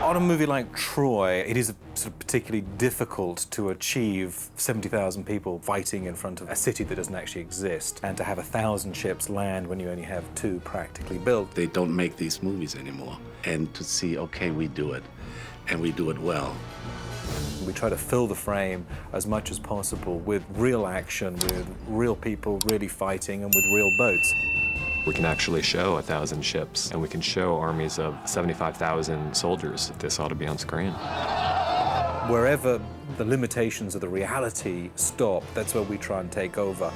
On a movie like Troy, it is sort of particularly difficult to achieve 70,000 people fighting in front of a city that doesn't actually exist, and to have 1,000 ships land when you only have 2 practically built. They don't make these movies anymore. And to see, okay, we do it, and we do it well. We try to fill the frame as much as possible with real action, with real people really fighting, and with real boats. We can actually show 1,000 ships, and we can show armies of 75,000 soldiers. This ought to be on screen. Wherever the limitations of the reality stop, that's where we try and take over.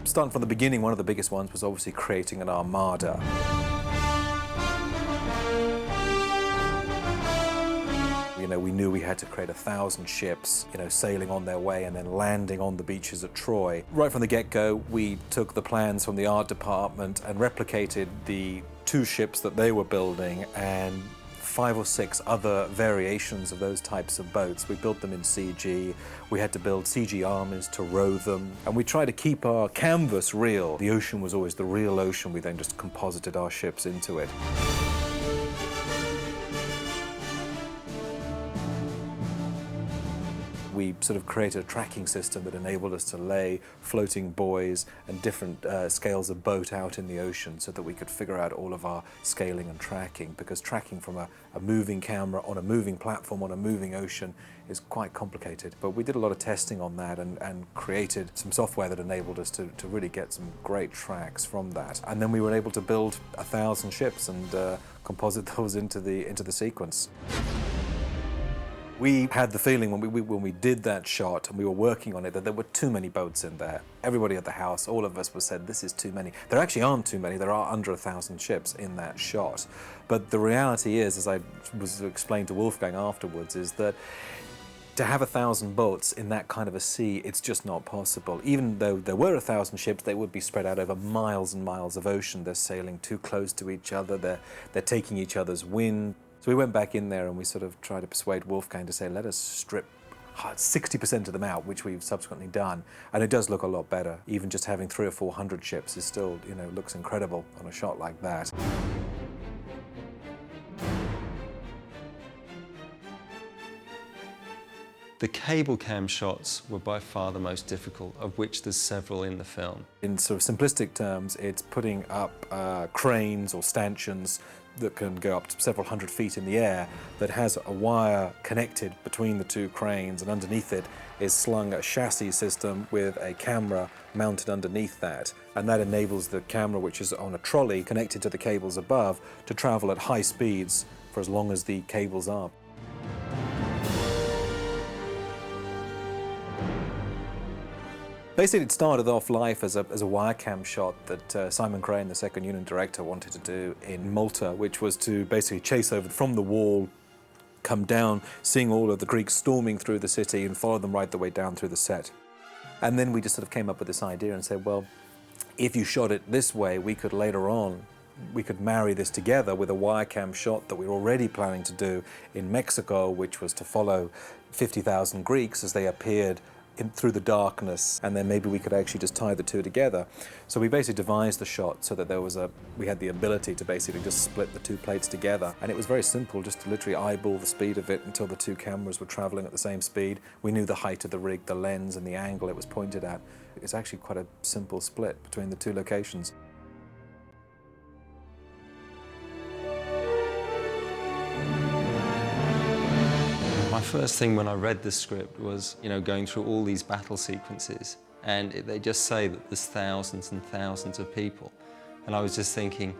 Starting from the beginning, one of the biggest ones was obviously creating an armada. You know, we knew we had to create 1,000 ships, you know, sailing on their way and then landing on the beaches at Troy. Right from the get-go, we took the plans from the art department and replicated the 2 ships that they were building and 5 or 6 other variations of those types of boats. We built them in CG. We had to build CG armies to row them. And we tried to keep our canvas real. The ocean was always the real ocean. We then just composited our ships into it. We sort of created a tracking system that enabled us to lay floating buoys and different scales of boat out in the ocean so that we could figure out all of our scaling and tracking, because tracking from a moving camera on a moving platform on a moving ocean is quite complicated. But we did a lot of testing on that and created some software that enabled us to really get some great tracks from that. And then we were able to build 1,000 ships and composite those into the sequence. We had the feeling when we did that shot and we were working on it that there were too many boats in there. Everybody at the house, all of us said, this is too many. There actually aren't too many. There are under 1,000 ships in that shot. But the reality is, as I was explained to Wolfgang afterwards, is that to have 1,000 boats in that kind of a sea, it's just not possible. Even though there were 1,000 ships, they would be spread out over miles and miles of ocean. They're sailing too close to each other. They're taking each other's wind. So we went back in there and we sort of tried to persuade Wolfgang to say, let us strip 60% of them out, which we've subsequently done. And it does look a lot better. Even just having 300 or 400 ships is still, you know, looks incredible on a shot like that. The cable cam shots were by far the most difficult, of which there's several in the film. In sort of simplistic terms, it's putting up cranes or stanchions that can go up to several hundred feet in the air, that has a wire connected between the 2 cranes, and underneath it is slung a chassis system with a camera mounted underneath that. And that enables the camera, which is on a trolley connected to the cables above, to travel at high speeds for as long as the cables are. Basically, it started off life as a wire cam shot that Simon Crane, the second unit director, wanted to do in Malta, which was to basically chase over from the wall, come down, seeing all of the Greeks storming through the city and follow them right the way down through the set. And then we just sort of came up with this idea and said, well, if you shot it this way, we could later on, we could marry this together with a wire cam shot that we were already planning to do in Mexico, which was to follow 50,000 Greeks as they appeared through the darkness, and then maybe we could actually just tie the 2 together. So we basically devised the shot so that we had the ability to basically just split the 2 plates together. And it was very simple, just to literally eyeball the speed of it until the 2 cameras were traveling at the same speed. We knew the height of the rig, the lens, and the angle it was pointed at. It's actually quite a simple split between the 2 locations. My first thing when I read the script was, you know, going through all these battle sequences, and they just say that there's thousands and thousands of people. And I was just thinking,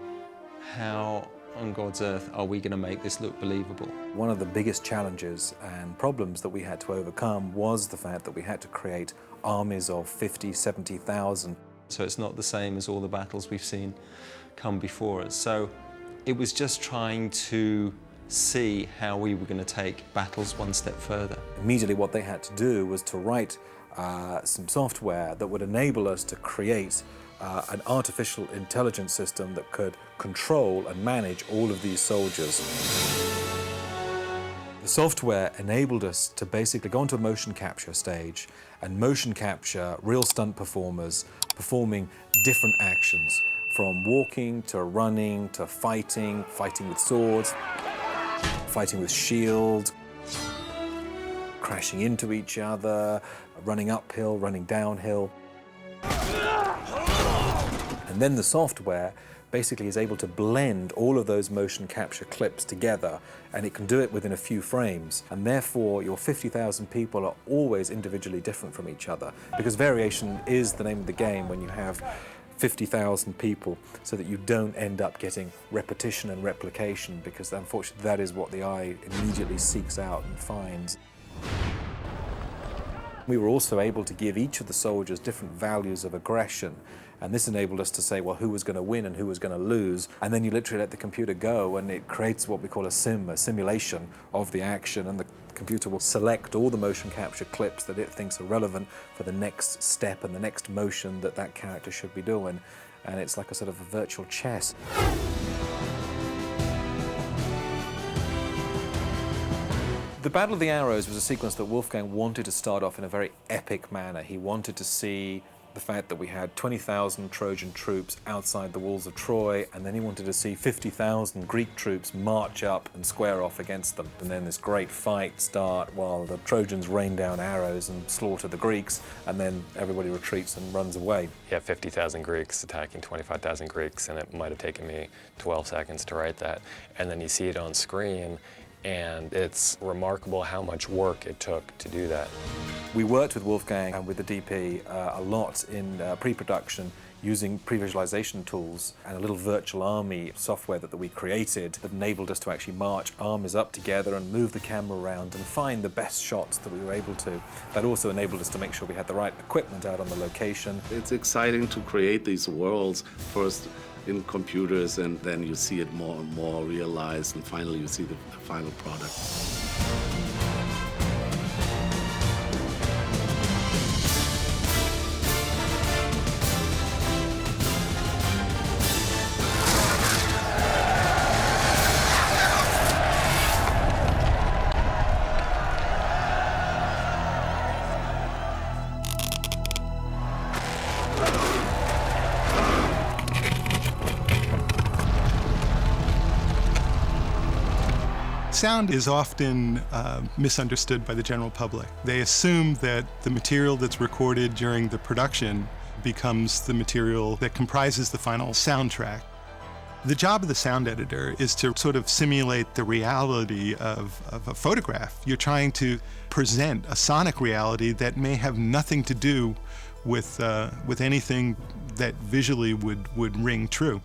how on God's earth are we going to make this look believable? One of the biggest challenges and problems that we had to overcome was the fact that we had to create armies of 50, 70,000. So it's not the same as all the battles we've seen come before us. So it was just trying to see how we were going to take battles one step further. Immediately what they had to do was to write some software that would enable us to create an artificial intelligence system that could control and manage all of these soldiers. The software enabled us to basically go onto a motion capture stage and motion capture real stunt performers performing different actions. from walking to running to fighting, fighting with swords, fighting with shields, crashing into each other, running uphill, running downhill. And then the software basically is able to blend all of those motion capture clips together, and it can do it within a few frames. And therefore, your 50,000 people are always individually different from each other, because variation is the name of the game when you have 50,000 people, so that you don't end up getting repetition and replication, because unfortunately that is what the eye immediately seeks out and finds. We were also able to give each of the soldiers different values of aggression, and this enabled us to say, well, who was going to win and who was going to lose, and then you literally let the computer go and it creates what we call a simulation of the action, and the computer will select all the motion capture clips that it thinks are relevant for the next step and the next motion that that character should be doing, and it's like a sort of a virtual chess. The Battle of the Arrows was a sequence that Wolfgang wanted to start off in a very epic manner. He wanted to see the fact that we had 20,000 Trojan troops outside the walls of Troy, and then he wanted to see 50,000 Greek troops march up and square off against them. And then this great fight start while the Trojans rain down arrows and slaughter the Greeks, and then everybody retreats and runs away. You have 50,000 Greeks attacking 25,000 Greeks, and it might have taken me 12 seconds to write that. And then you see it on screen, and it's remarkable how much work it took to do that. We worked with Wolfgang and with the DP a lot in pre-production, using pre-visualization tools and a little virtual army software that we created that enabled us to actually march armies up together and move the camera around and find the best shots that we were able to. That also enabled us to make sure we had the right equipment out on the location. It's exciting to create these worlds first in computers, and then you see it more and more realized, and finally you see the final product. Sound is often misunderstood by the general public. They assume that the material that's recorded during the production becomes the material that comprises the final soundtrack. The job of the sound editor is to sort of simulate the reality of a photograph. You're trying to present a sonic reality that may have nothing to do with anything that visually would ring true.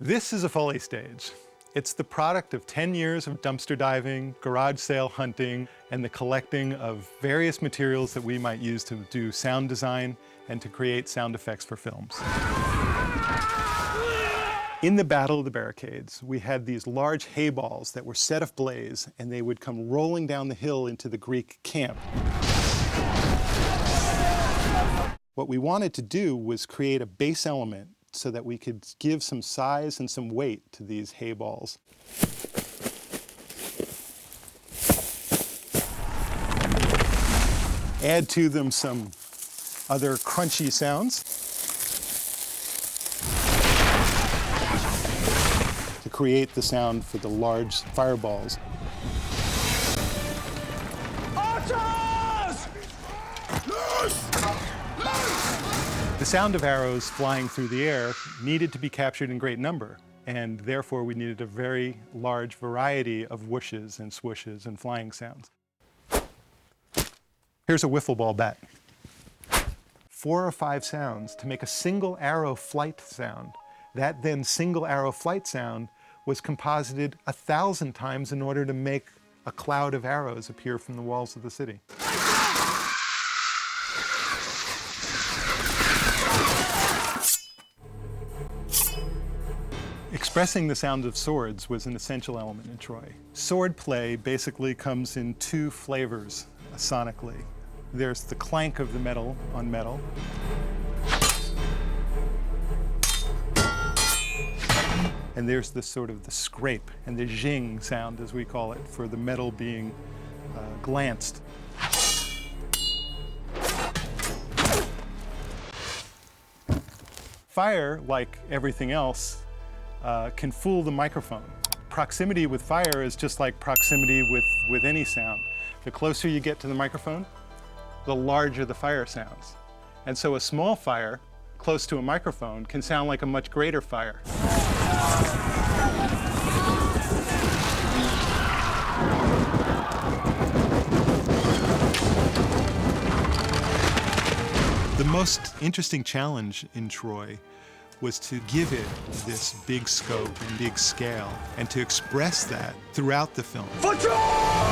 This is a Foley stage. It's the product of 10 years of dumpster diving, garage sale hunting, and the collecting of various materials that we might use to do sound design and to create sound effects for films. In the Battle of the Barricades, we had these large hay balls that were set ablaze, and they would come rolling down the hill into the Greek camp. What we wanted to do was create a base element so that we could give some size and some weight to these hay balls. Add to them some other crunchy sounds to create the sound for the large fireballs. The sound of arrows flying through the air needed to be captured in great number, and therefore we needed a very large variety of whooshes and swooshes and flying sounds. Here's a wiffle ball bat. 4 or 5 sounds to make a single arrow flight sound. That then single arrow flight sound was composited 1,000 times in order to make a cloud of arrows appear from the walls of the city. Expressing the sound of swords was an essential element in Troy. Sword play basically comes in 2 flavors sonically. There's the clank of the metal on metal. And there's the sort of the scrape and the zing sound, as we call it, for the metal being glanced. Fire, like everything else, can fool the microphone. Proximity with fire is just like proximity with any sound. The closer you get to the microphone, the larger the fire sounds. And so a small fire close to a microphone can sound like a much greater fire. The most interesting challenge in Troy was to give it this big scope and big scale, and to express that throughout the film. For Troy!